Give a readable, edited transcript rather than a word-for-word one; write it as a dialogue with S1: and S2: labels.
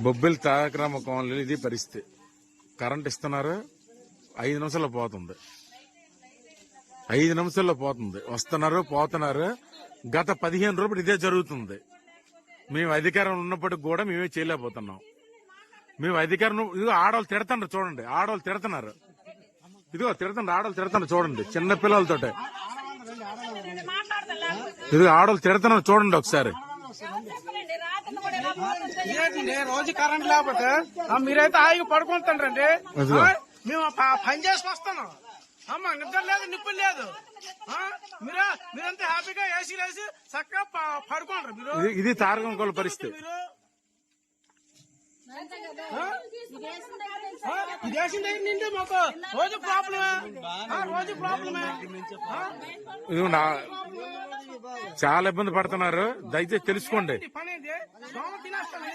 S1: బొబ్బిలి తారకరామ కాలనీలో ఇది పరిస్థితి. కరెంట్ ఇస్తున్నారు, 5 నిమిషాల్లో పోతుంది. 5 నిమిషాల్లో పోతుంది. వస్తున్నారు, పోతున్నారు. గత 15 రోజులు ఇదే జరుగుతుంది. మేము అధికారం ఉన్నప్పటికి కూడా మేమే చేయలేకపోతున్నాం. మేము అధికారం ఇదిగో ఆడవాళ్ళు తిడుతున్నారు చూడండి, ఆడవాళ్ళు తిడుతున్నారు. ఇదిగో తిడుతున్నారు, ఆడవాళ్ళు తిడుతున్నారు చూడండి, చిన్న పిల్లలతో. ఇదిగో ఆడవాళ్ళు తిడుతున్నారు చూడండి ఒకసారి.
S2: రోజు కరెంట్ లేకపోతే మీరైతే హాయిగా పడుకుంటారండి. మేము పని చేసుకొస్తాను. అమ్మ నిద్ర లేదు, నిప్పులు లేదు. మీరంతా హ్యాపీగా ఏసీలు వేసి చక్కగా పడుకోండి. మీరు
S1: ఇది తారకం పరిస్థితి.
S2: దేశం దగ్గర నుండి మాకు రోజు ప్రాబ్లమే, రోజు ప్రాబ్లమే.
S1: చాలా ఇబ్బంది పడుతున్నారు. దయచేసి తెలుసుకోండి.
S2: పని తినేస్తాను.